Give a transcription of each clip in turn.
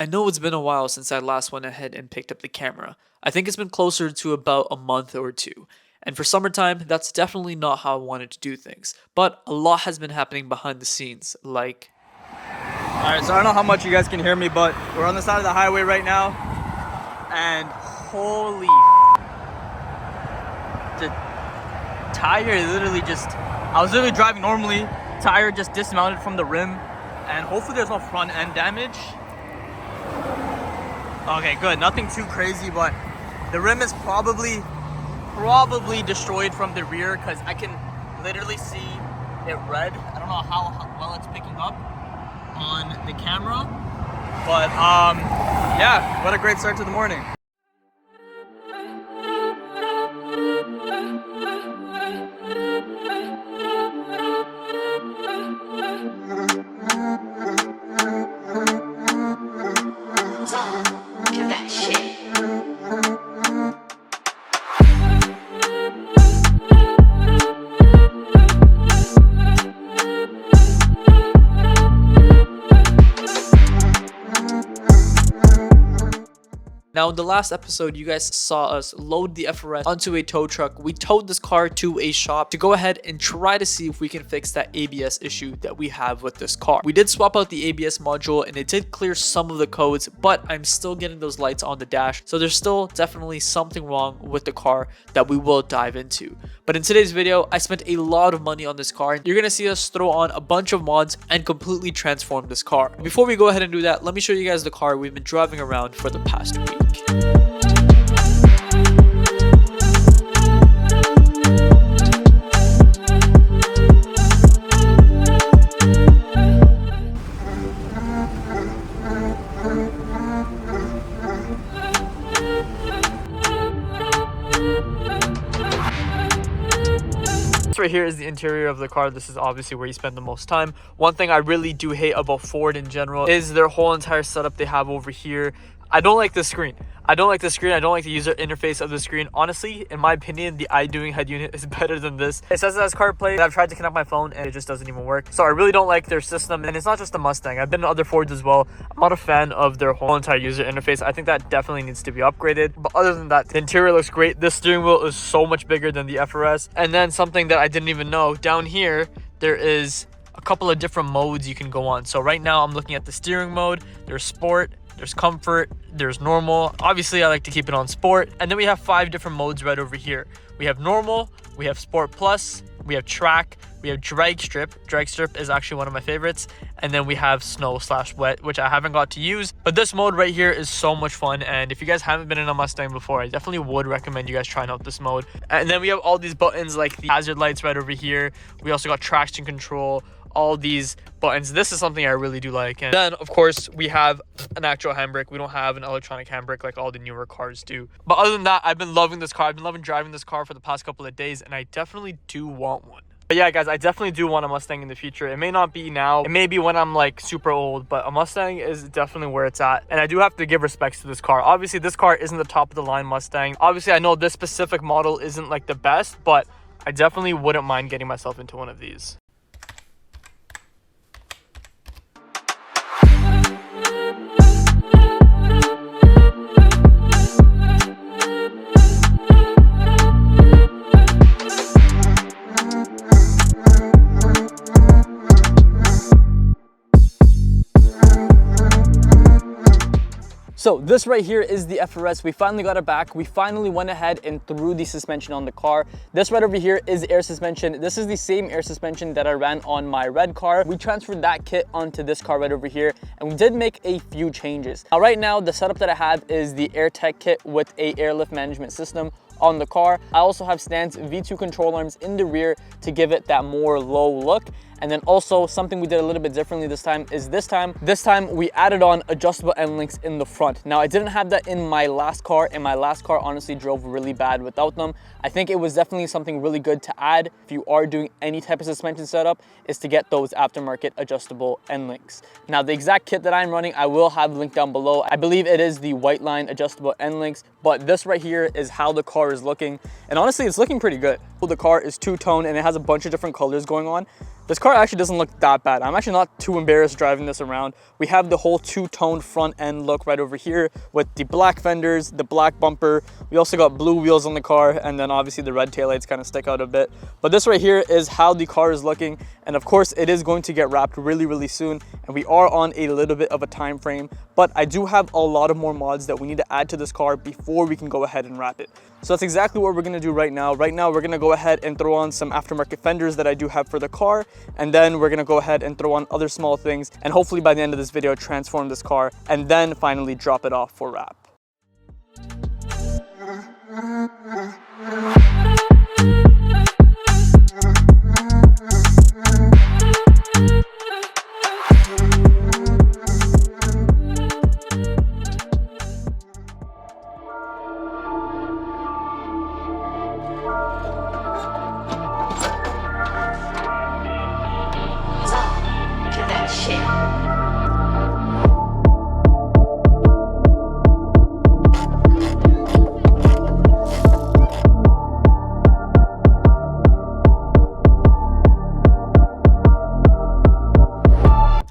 I know it's been a while since I last went ahead and picked up the camera. I think it's been closer to about a month or two. And for summertime, that's definitely not how I wanted to do things. But a lot has been happening behind the scenes, like... Alright, so I don't know how much you guys can hear me, but we're on the side of the highway right now. And holy the tire literally I was literally driving normally, tire just dismounted from the rim, and hopefully there's no front end damage. Okay, good, nothing too crazy, but the rim is probably destroyed from the rear because I can literally see it red. I don't know how well it's picking up on the camera, but yeah, what a great start to the morning. Now, in the last episode, you guys saw us load the FRS onto a tow truck. We towed this car to a shop to go ahead and try to see if we can fix that ABS issue that we have with this car. We did swap out the ABS module and it did clear some of the codes, but I'm still getting those lights on the dash. So there's still definitely something wrong with the car that we will dive into. But in today's video, I spent a lot of money on this car. You're going to see us throw on a bunch of mods and completely transform this car. Before we go ahead and do that, let me show you guys the car we've been driving around for the past week. Right here is the interior of the car. This is obviously where you spend the most time. One thing I really do hate about Ford in general is their whole entire setup they have over here. I don't like the screen. I don't like the user interface of the screen. Honestly, in my opinion, the iDoing head unit is better than this. It says it has CarPlay. I've tried to connect my phone and it just doesn't even work. So I really don't like their system. And it's not just the Mustang. I've been to other Fords as well. I'm not a fan of their whole entire user interface. I think that definitely needs to be upgraded. But other than that, the interior looks great. This steering wheel is so much bigger than the FRS. And then something that I didn't even know, down here, there is a couple of different modes you can go on. So right now I'm looking at the steering mode. There's sport, there's comfort, there's normal. Obviously I like to keep it on sport. And then we have 5 different modes right over here. We have normal, we have sport plus, we have track, we have drag strip. Drag strip is actually one of my favorites. And then we have snow/wet, which I haven't got to use. But this mode right here is so much fun. And if you guys haven't been in a Mustang before, I definitely would recommend you guys trying out this mode. And then we have all these buttons like the hazard lights right over here. We also got traction control, all these buttons. This is something I really do like. And then of course we have an actual handbrake. We don't have an electronic handbrake like all the newer cars do. But other than that, I've been loving this car. I've been loving driving this car for the past couple of days, and I definitely do want one. But yeah, guys, I definitely do want a Mustang in the future. It may not be now. It may be when I'm like super old, but a Mustang is definitely where it's at. And I do have to give respects to this car. Obviously, this car isn't the top of the line Mustang. Obviously, I know this specific model isn't like the best, but I definitely wouldn't mind getting myself into one of these. So this right here is the FRS. We finally got it back. We finally went ahead and threw the suspension on the car. This right over here is air suspension. This is the same air suspension that I ran on my red car. We transferred that kit onto this car right over here, and we did make a few changes. Now, right now, the setup that I have is the Airtekk kit with a airlift management system on the car. I also have Stan's V2 control arms in the rear to give it that more low look. And then also something we did a little bit differently this time is this time we added on adjustable end links in the front. Now I didn't have that in my last car, and my last car honestly drove really bad without them. I think it was definitely something really good to add if you are doing any type of suspension setup, is to get those aftermarket adjustable end links. Now the exact kit that I'm running, I will have linked down below. I believe it is the white line adjustable end links, but this right here is how the car is looking. And honestly, it's looking pretty good. The car is two-tone and it has a bunch of different colors going on. This car actually doesn't look that bad. I'm actually not too embarrassed driving this around. We have the whole two-toned front end look right over here with the black fenders, the black bumper. We also got blue wheels on the car, and then obviously the red taillights kind of stick out a bit. But this right here is how the car is looking. And of course, it is going to get wrapped really, really soon. And we are on a little bit of a time frame, but I do have a lot of more mods that we need to add to this car before we can go ahead and wrap it. So that's exactly what we're gonna do right now. Right now, we're gonna go ahead and throw on some aftermarket fenders that I do have for the car. And then we're gonna go ahead and throw on other small things. And hopefully by the end of this video, transform this car and then finally drop it off for wrap.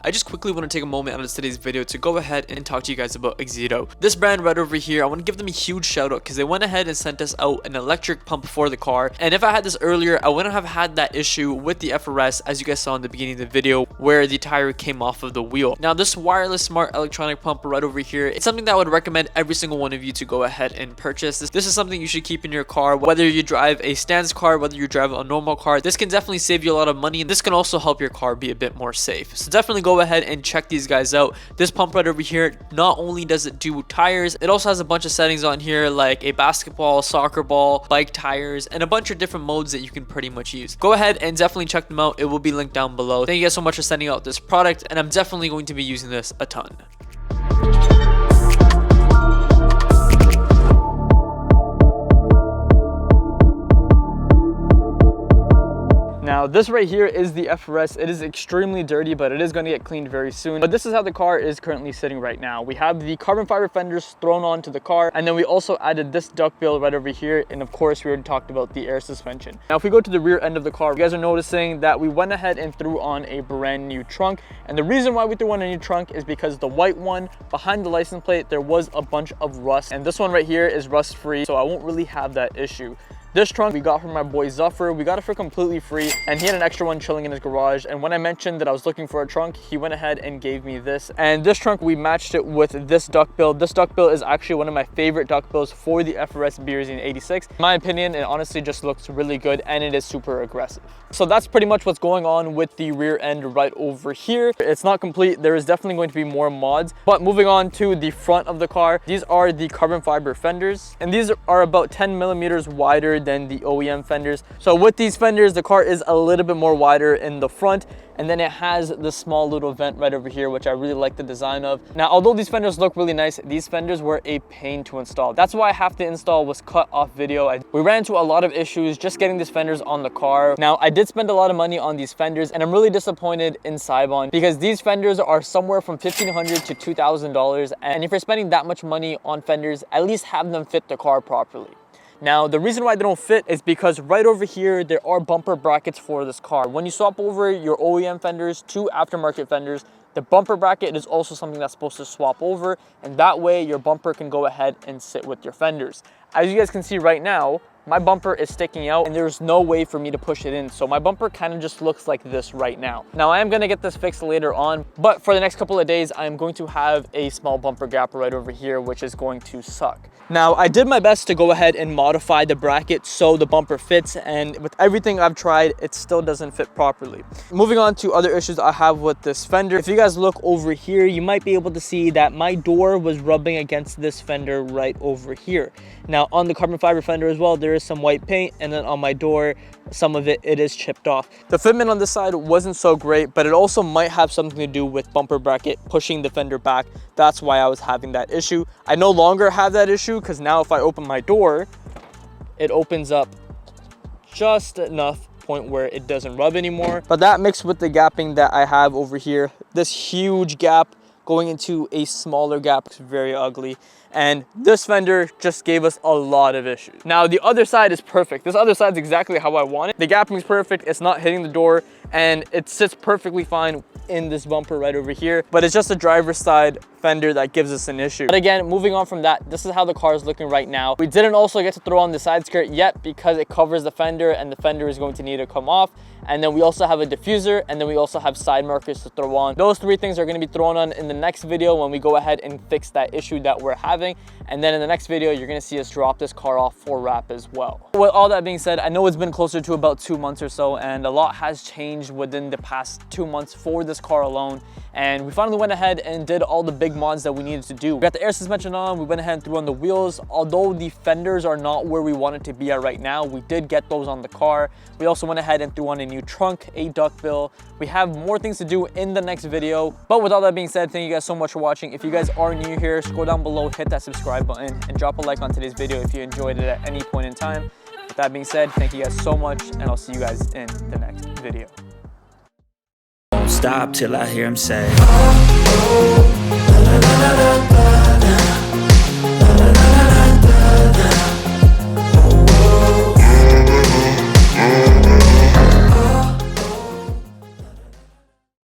I just quickly want to take a moment out of today's video to go ahead and talk to you guys about Aero. This brand right over here, I want to give them a huge shout out because they went ahead and sent us out an electric pump for the car. And if I had this earlier, I wouldn't have had that issue with the FRS, as you guys saw in the beginning of the video, where the tire came off of the wheel. Now this wireless smart electronic pump right over here, it's something that I would recommend every single one of you to go ahead and purchase. This is something you should keep in your car, whether you drive a stance car, whether you drive a normal car. This can definitely save you a lot of money, and this can also help your car be a bit more safe. So definitely go ahead and check these guys out. This pump right over here, not only does it do tires, it also has a bunch of settings on here like a basketball, soccer ball, bike tires, and a bunch of different modes that you can pretty much use. Go ahead and definitely check them out. It will be linked down below. Thank you guys so much for sending out this product, and I'm definitely going to be using this a ton. Now this right here is the FRS. It is extremely dirty, but it is going to get cleaned very soon. But this is how the car is currently sitting right now. We have the carbon fiber fenders thrown onto the car, and then we also added this duckbill right over here, and of course we already talked about the air suspension. Now if we go to the rear end of the car, you guys are noticing that we went ahead and threw on a brand new trunk. And the reason why we threw on a new trunk is because the white one behind the license plate, there was a bunch of rust, and this one right here is rust free, so I won't really have that issue. This trunk we got from my boy Zuffer. We got it for completely free, and he had an extra one chilling in his garage. And when I mentioned that I was looking for a trunk, he went ahead and gave me this. And this trunk, we matched it with this duckbill. This duckbill is actually one of my favorite duckbills for the FRS BRZ 86. In my opinion, it honestly just looks really good, and it is super aggressive. So that's pretty much what's going on with the rear end right over here. It's not complete. There is definitely going to be more mods. But moving on to the front of the car, these are the carbon fiber fenders, and these are about 10 millimeters wider than the OEM fenders. So with these fenders, the car is a little bit more wider in the front, and then it has the small little vent right over here, which I really like the design of. Now, although these fenders look really nice, these fenders were a pain to install. That's why half the install was cut off video. We ran into a lot of issues just getting these fenders on the car. Now, I did spend a lot of money on these fenders, and I'm really disappointed in Saibon because these fenders are somewhere from $1,500 to $2,000. And if you're spending that much money on fenders, at least have them fit the car properly. Now, the reason why they don't fit is because right over here, there are bumper brackets for this car. When you swap over your OEM fenders to aftermarket fenders, the bumper bracket is also something that's supposed to swap over, and that way your bumper can go ahead and sit with your fenders. As you guys can see right now, my bumper is sticking out and there's no way for me to push it in. So my bumper kind of just looks like this right now. Now I am gonna get this fixed later on, but for the next couple of days, I'm going to have a small bumper gap right over here, which is going to suck. Now I did my best to go ahead and modify the bracket so the bumper fits, and with everything I've tried, it still doesn't fit properly. Moving on to other issues I have with this fender. If you guys look over here, you might be able to see that my door was rubbing against this fender right over here. Now on the carbon fiber fender as well, there is some white paint, and then on my door, some of it is chipped off. The fitment on this side wasn't so great, but it also might have something to do with bumper bracket pushing the fender back. That's why I was having that issue. I no longer have that issue because now if I open my door, it opens up just enough point where it doesn't rub anymore. But that mixed with the gapping that I have over here, this huge gap going into a smaller gap, it's very ugly. And this fender just gave us a lot of issues. Now the other side is perfect. This other side is exactly how I want it. The gapping is perfect. It's not hitting the door. and it sits perfectly fine in this bumper right over here, but it's just the driver's side fender that gives us an issue. But again, moving on from that, this is how the car is looking right now. We didn't also get to throw on the side skirt yet because it covers the fender, and the fender is going to need to come off. And then we also have a diffuser, and then we also have side markers to throw on. Those three things are going to be thrown on in the next video when we go ahead and fix that issue that we're having. And then in the next video, you're going to see us drop this car off for wrap as well. With all that being said, I know it's been closer to about 2 months or so, and a lot has changed within the past 2 months for this car alone. And we finally went ahead and did all the big mods that we needed to do. We got the air suspension on, we went ahead and threw on the wheels. Although the fenders are not where we want it to be at right now, we did get those on the car. We also went ahead and threw on a new trunk, a duckbill. We have more things to do in the next video. But with all that being said, thank you guys so much for watching. If you guys are new here, scroll down below, hit that subscribe button, and drop a like on today's video if you enjoyed it at any point in time. With that being said, thank you guys so much, and I'll see you guys in the next video. Stop till I hear him say, oh, oh, la, la, la, la, la.